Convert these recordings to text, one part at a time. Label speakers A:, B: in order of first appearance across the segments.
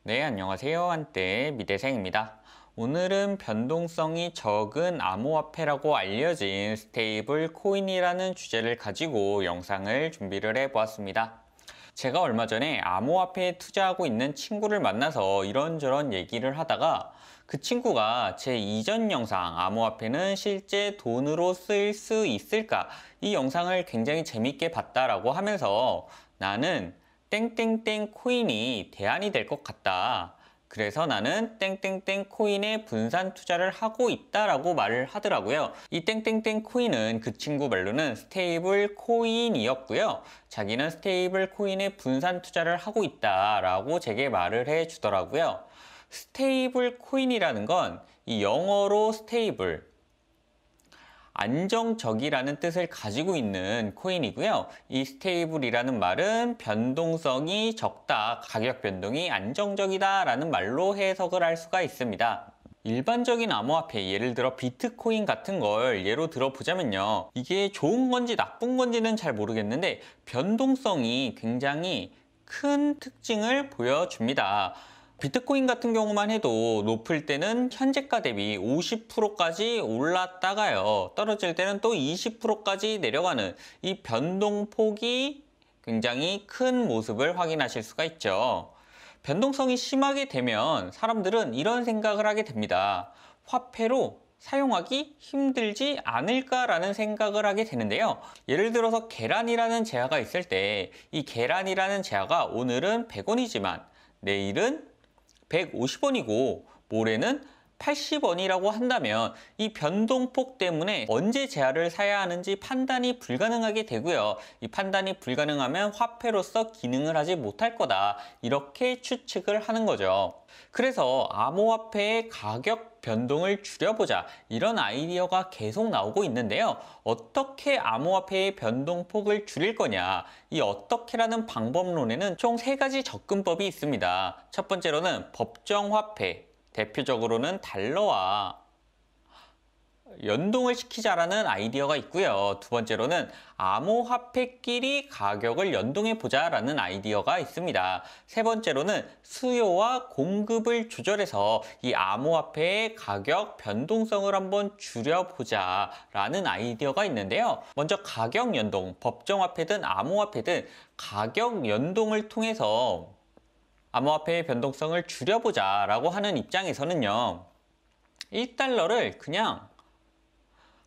A: 네, 안녕하세요. 한때 미대생입니다. 오늘은 변동성이 적은 암호화폐라고 알려진 스테이블 코인이라는 주제를 가지고 영상을 준비를 해보았습니다. 제가 얼마 전에 암호화폐에 투자하고 있는 친구를 만나서 이런저런 얘기를 하다가 그 친구가 제 이전 영상 암호화폐는 실제 돈으로 쓸 수 있을까? 이 영상을 굉장히 재밌게 봤다라고 하면서 나는 땡땡땡 코인이 대안이 될 것 같다. 그래서 나는 땡땡땡 코인에 분산 투자를 하고 있다라고 말을 하더라고요. 이 땡땡땡 코인은 그 친구 말로는 스테이블 코인이었고요. 자기는 스테이블 코인에 분산 투자를 하고 있다라고 제게 말을 해주더라고요. 스테이블 코인이라는 건 이 영어로 스테이블, 안정적이라는 뜻을 가지고 있는 코인이고요. 이 스테이블이라는 말은 변동성이 적다, 가격 변동이 안정적이다 라는 말로 해석을 할 수가 있습니다. 일반적인 암호화폐, 예를 들어 비트코인 같은 걸 예로 들어보자면요. 이게 좋은 건지 나쁜 건지는 잘 모르겠는데 변동성이 굉장히 큰 특징을 보여줍니다. 비트코인 같은 경우만 해도 높을 때는 현재가 대비 50%까지 올랐다가요. 떨어질 때는 또 20%까지 내려가는 이 변동폭이 굉장히 큰 모습을 확인하실 수가 있죠. 변동성이 심하게 되면 사람들은 이런 생각을 하게 됩니다. 화폐로 사용하기 힘들지 않을까라는 생각을 하게 되는데요. 예를 들어서 계란이라는 재화가 있을 때 이 계란이라는 재화가 오늘은 100원이지만 내일은 150원이고 모레는 80원이라고 한다면 이 변동폭 때문에 언제 재화를 사야 하는지 판단이 불가능하게 되고요. 이 판단이 불가능하면 화폐로서 기능을 하지 못할 거다. 이렇게 추측을 하는 거죠. 그래서 암호화폐의 가격 변동을 줄여보자. 이런 아이디어가 계속 나오고 있는데요. 어떻게 암호화폐의 변동폭을 줄일 거냐. 이 어떻게라는 방법론에는 총 3가지 접근법이 있습니다. 첫 번째로는 법정화폐, 대표적으로는 달러와 연동을 시키자라는 아이디어가 있고요. 두 번째로는 암호화폐끼리 가격을 연동해 보자라는 아이디어가 있습니다. 세 번째로는 수요와 공급을 조절해서 이 암호화폐의 가격 변동성을 한번 줄여보자라는 아이디어가 있는데요. 먼저 가격 연동, 법정화폐든 암호화폐든 가격 연동을 통해서 암호화폐의 변동성을 줄여보자라고 하는 입장에서는요. 1달러를 그냥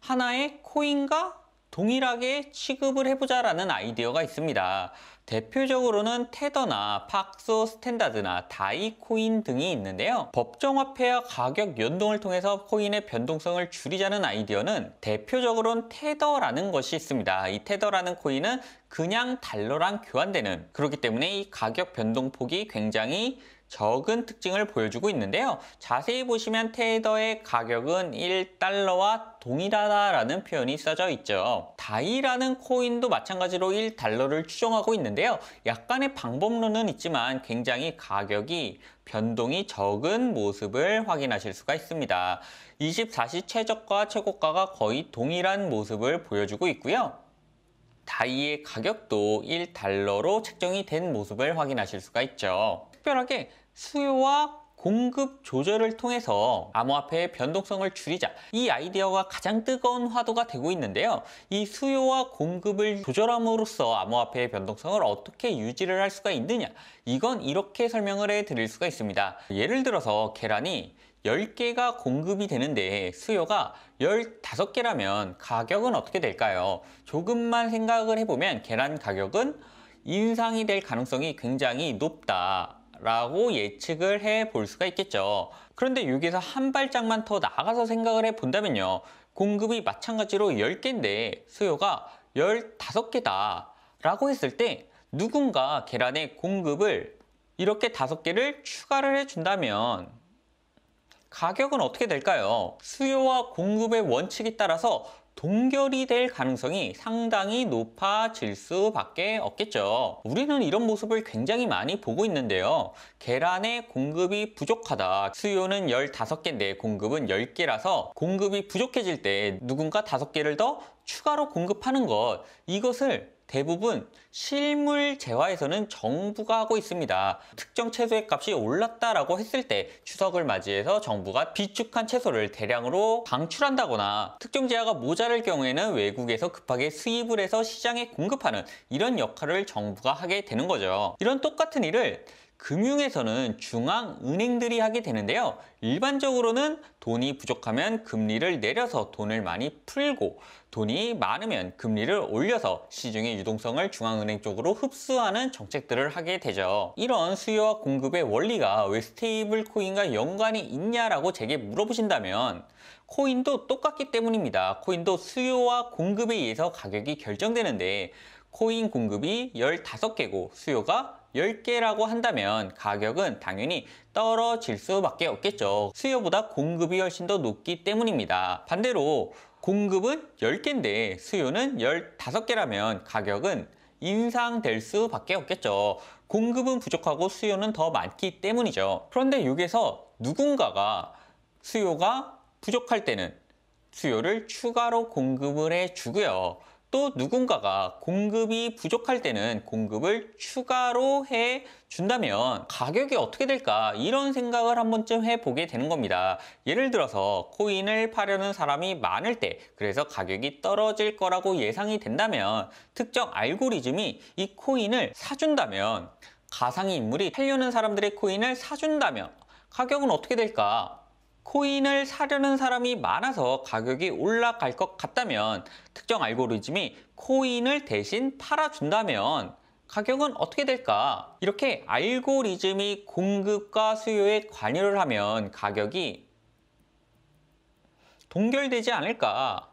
A: 하나의 코인과 동일하게 취급을 해보자라는 아이디어가 있습니다. 대표적으로는 테더나 박소 스탠다드나 다이코인 등이 있는데요. 법정화폐와 가격 연동을 통해서 코인의 변동성을 줄이자는 아이디어는 대표적으로는 테더라는 것이 있습니다. 이 테더라는 코인은 그냥 달러랑 교환되는, 그렇기 때문에 이 가격 변동폭이 굉장히 적은 특징을 보여주고 있는데요. 자세히 보시면 테더의 가격은 1달러와 동일하다라는 표현이 써져 있죠. 다이라는 코인도 마찬가지로 1달러를 추정하고 있는데요. 약간의 방법론은 있지만 굉장히 가격이 변동이 적은 모습을 확인하실 수가 있습니다. 24시 최저가 최고가가 거의 동일한 모습을 보여주고 있고요. 다이의 가격도 1달러로 책정이 된 모습을 확인하실 수가 있죠. 특별하게 수요와 공급 조절을 통해서 암호화폐의 변동성을 줄이자, 이 아이디어가 가장 뜨거운 화두가 되고 있는데요. 이 수요와 공급을 조절함으로써 암호화폐의 변동성을 어떻게 유지를 할 수가 있느냐, 이건 이렇게 설명을 해 드릴 수가 있습니다. 예를 들어서 계란이 10개가 공급이 되는데 수요가 15개라면 가격은 어떻게 될까요? 조금만 생각을 해보면 계란 가격은 인상이 될 가능성이 굉장히 높다 라고 예측을 해 볼 수가 있겠죠. 그런데 여기서 한 발짝만 더 나가서 생각을 해 본다면요. 공급이 마찬가지로 10개인데 수요가 15개다 라고 했을 때 누군가 계란의 공급을 이렇게 5개를 추가를 해준다면 가격은 어떻게 될까요? 수요와 공급의 원칙에 따라서 동결이 될 가능성이 상당히 높아질 수밖에 없겠죠. 우리는 이런 모습을 굉장히 많이 보고 있는데요. 계란의 공급이 부족하다. 수요는 15개인데 공급은 10개라서 공급이 부족해질 때 누군가 5개를 더 추가로 공급하는 것, 이것을 대부분 실물 재화에서는 정부가 하고 있습니다. 특정 채소의 값이 올랐다라고 했을 때 추석을 맞이해서 정부가 비축한 채소를 대량으로 방출한다거나 특정 재화가 모자랄 경우에는 외국에서 급하게 수입을 해서 시장에 공급하는 이런 역할을 정부가 하게 되는 거죠. 이런 똑같은 일을 금융에서는 중앙은행들이 하게 되는데요. 일반적으로는 돈이 부족하면 금리를 내려서 돈을 많이 풀고 돈이 많으면 금리를 올려서 시중의 유동성을 중앙은행 쪽으로 흡수하는 정책들을 하게 되죠. 이런 수요와 공급의 원리가 왜 스테이블 코인과 연관이 있냐라고 제게 물어보신다면 코인도 똑같기 때문입니다. 코인도 수요와 공급에 의해서 가격이 결정되는데 코인 공급이 15개고 수요가 10개라고 한다면 가격은 당연히 떨어질 수밖에 없겠죠. 수요보다 공급이 훨씬 더 높기 때문입니다. 반대로 공급은 10개인데 수요는 15개라면 가격은 인상될 수밖에 없겠죠. 공급은 부족하고 수요는 더 많기 때문이죠. 그런데 여기서 누군가가 수요가 부족할 때는 수요를 추가로 공급을 해주고요. 또 누군가가 공급이 부족할 때는 공급을 추가로 해준다면 가격이 어떻게 될까 이런 생각을 한 번쯤 해보게 되는 겁니다. 예를 들어서 코인을 파려는 사람이 많을 때 그래서 가격이 떨어질 거라고 예상이 된다면 특정 알고리즘이 이 코인을 사준다면 가상의 인물이 팔려는 사람들의 코인을 사준다면 가격은 어떻게 될까? 코인을 사려는 사람이 많아서 가격이 올라갈 것 같다면 특정 알고리즘이 코인을 대신 팔아준다면 가격은 어떻게 될까? 이렇게 알고리즘이 공급과 수요에 관여를 하면 가격이 동결되지 않을까?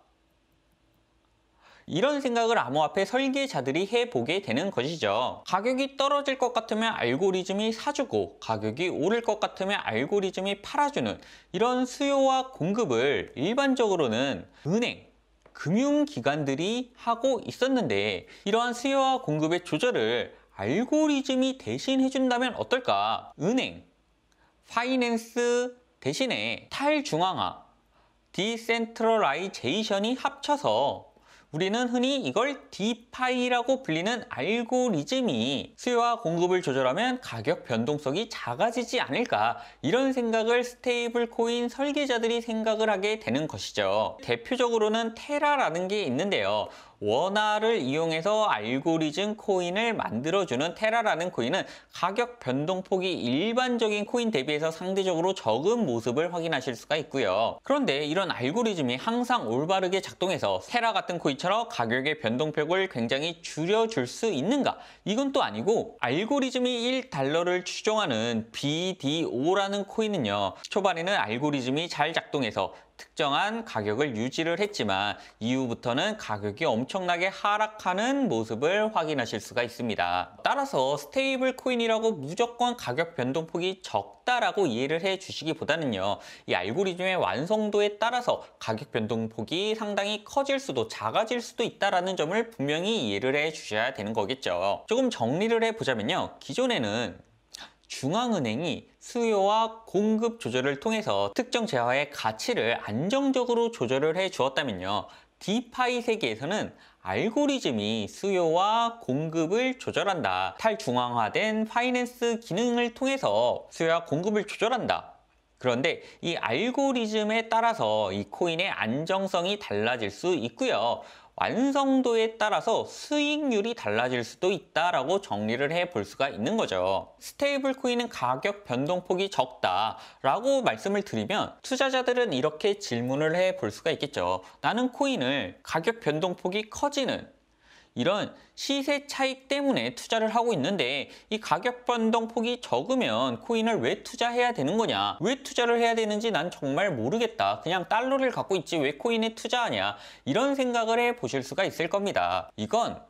A: 이런 생각을 암호화폐 설계자들이 해보게 되는 것이죠. 가격이 떨어질 것 같으면 알고리즘이 사주고 가격이 오를 것 같으면 알고리즘이 팔아주는 이런 수요와 공급을 일반적으로는 은행, 금융기관들이 하고 있었는데 이러한 수요와 공급의 조절을 알고리즘이 대신 해준다면 어떨까? 은행, 파이낸스 대신에 탈중앙화, 디센트럴라이제이션이 합쳐서 우리는 흔히 이걸 디파이라고 불리는 알고리즘이 수요와 공급을 조절하면 가격 변동성이 작아지지 않을까 이런 생각을 스테이블 코인 설계자들이 생각을 하게 되는 것이죠. 대표적으로는 테라라는 게 있는데요. 원화를 이용해서 알고리즘 코인을 만들어주는 테라라는 코인은 가격 변동폭이 일반적인 코인 대비해서 상대적으로 적은 모습을 확인하실 수가 있고요. 그런데 이런 알고리즘이 항상 올바르게 작동해서 테라 같은 코인처럼 가격의 변동폭을 굉장히 줄여줄 수 있는가? 이건 또 아니고 알고리즘이 1달러를 추종하는 BDO라는 코인은요. 초반에는 알고리즘이 잘 작동해서 특정한 가격을 유지를 했지만 이후부터는 가격이 엄청나게 하락하는 모습을 확인하실 수가 있습니다. 따라서 스테이블 코인이라고 무조건 가격 변동폭이 적다라고 이해를 해 주시기보다는요. 이 알고리즘의 완성도에 따라서 가격 변동폭이 상당히 커질 수도 작아질 수도 있다는 점을 분명히 이해를 해 주셔야 되는 거겠죠. 조금 정리를 해보자면요. 기존에는 중앙은행이 수요와 공급 조절을 통해서 특정 재화의 가치를 안정적으로 조절을 해 주었다면요. 디파이 세계에서는 알고리즘이 수요와 공급을 조절한다. 탈중앙화된 파이낸스 기능을 통해서 수요와 공급을 조절한다. 그런데 이 알고리즘에 따라서 이 코인의 안정성이 달라질 수 있고요. 완성도에 따라서 수익률이 달라질 수도 있다라고 정리를 해볼 수가 있는 거죠. 스테이블 코인은 가격 변동폭이 적다라고 말씀을 드리면 투자자들은 이렇게 질문을 해볼 수가 있겠죠. 나는 코인을 가격 변동폭이 커지는 이런 시세 차익 때문에 투자를 하고 있는데 이 가격 변동폭이 적으면 코인을 왜 투자해야 되는 거냐? 왜 투자를 해야 되는지 난 정말 모르겠다. 그냥 달러를 갖고 있지 왜 코인에 투자하냐? 이런 생각을 해보실 수가 있을 겁니다. 이건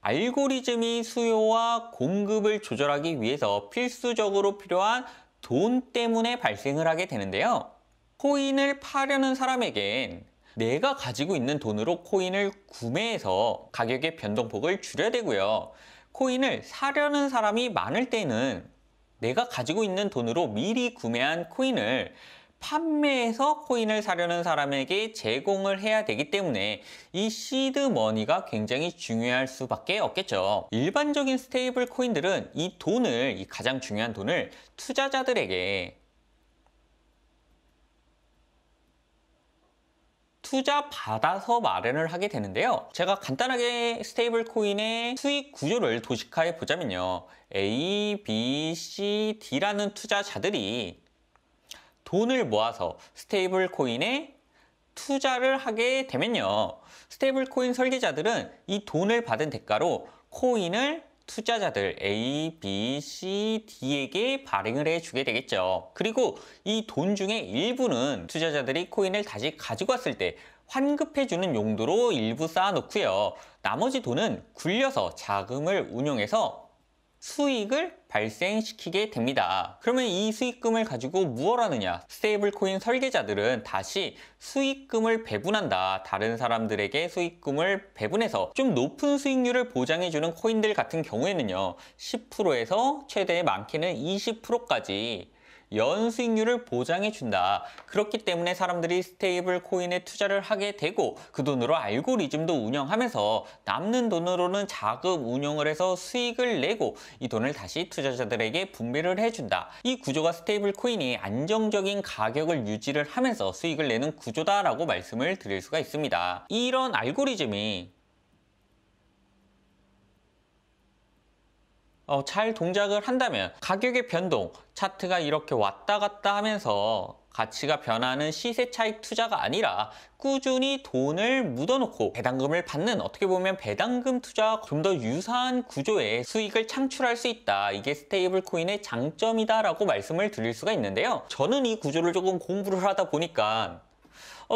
A: 알고리즘이 수요와 공급을 조절하기 위해서 필수적으로 필요한 돈 때문에 발생을 하게 되는데요. 코인을 파려는 사람에겐 내가 가지고 있는 돈으로 코인을 구매해서 가격의 변동폭을 줄여야 되고요. 코인을 사려는 사람이 많을 때는 내가 가지고 있는 돈으로 미리 구매한 코인을 판매해서 코인을 사려는 사람에게 제공을 해야 되기 때문에 이 시드 머니가 굉장히 중요할 수밖에 없겠죠. 일반적인 스테이블 코인들은 이 돈을, 이 가장 중요한 돈을 투자자들에게 투자 받아서 마련을 하게 되는데요. 제가 간단하게 스테이블 코인의 수익 구조를 도식화해 보자면요. A, B, C, D라는 투자자들이 돈을 모아서 스테이블 코인에 투자를 하게 되면요. 스테이블 코인 설계자들은 이 돈을 받은 대가로 코인을 투자자들 A, B, C, D에게 발행을 해주게 되겠죠. 그리고 이 돈 중에 일부는 투자자들이 코인을 다시 가지고 왔을 때 환급해주는 용도로 일부 쌓아놓고요. 나머지 돈은 굴려서 자금을 운용해서 수익을 발생시키게 됩니다. 그러면 이 수익금을 가지고 무엇 하느냐? 스테이블 코인 설계자들은 다시 수익금을 배분한다. 다른 사람들에게 수익금을 배분해서 좀 높은 수익률을 보장해주는 코인들 같은 경우에는요. 10%에서 최대 많게는 20%까지 연수익률을 보장해준다. 그렇기 때문에 사람들이 스테이블 코인에 투자를 하게 되고 그 돈으로 알고리즘도 운영하면서 남는 돈으로는 자금 운용을 해서 수익을 내고 이 돈을 다시 투자자들에게 분배를 해준다. 이 구조가 스테이블 코인이 안정적인 가격을 유지를 하면서 수익을 내는 구조다라고 말씀을 드릴 수가 있습니다. 이런 알고리즘이 잘 동작을 한다면 가격의 변동, 차트가 이렇게 왔다 갔다 하면서 가치가 변하는 시세 차익 투자가 아니라 꾸준히 돈을 묻어놓고 배당금을 받는, 어떻게 보면 배당금 투자와 좀 더 유사한 구조의 수익을 창출할 수 있다. 이게 스테이블 코인의 장점이다라고 말씀을 드릴 수가 있는데요. 저는 이 구조를 조금 공부를 하다 보니까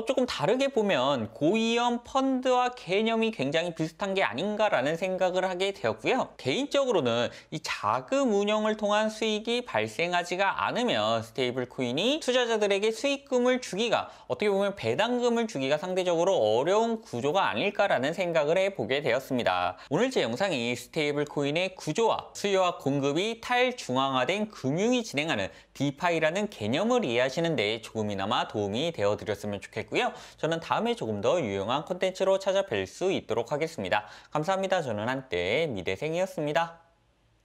A: 조금 다르게 보면 고위험 펀드와 개념이 굉장히 비슷한 게 아닌가라는 생각을 하게 되었고요. 개인적으로는 이 자금 운용을 통한 수익이 발생하지가 않으면 스테이블 코인이 투자자들에게 수익금을 주기가, 어떻게 보면 배당금을 주기가 상대적으로 어려운 구조가 아닐까라는 생각을 해보게 되었습니다. 오늘 제 영상이 스테이블 코인의 구조와 수요와 공급이 탈중앙화된 금융이 진행하는 디파이라는 개념을 이해하시는 데 조금이나마 도움이 되어드렸으면 좋겠습니다. 저는 다음에 조금 더 유용한 콘텐츠로 찾아뵐 수 있도록 하겠습니다. 감사합니다. 저는 한때 미대생이었습니다.